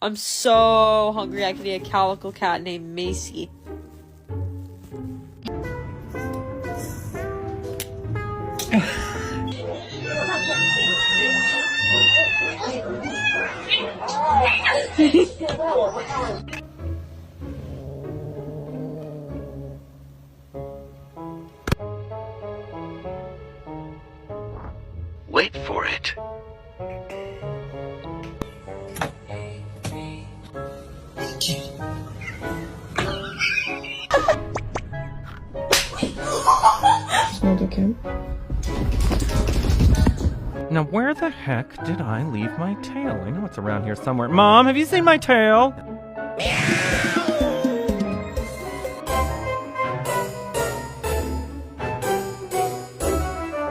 I'm so hungry. I could eat a calico cat named Macy. Wait for it. Now, where the heck did I leave my tail? I know it's around here somewhere. Mom, have you seen my tail?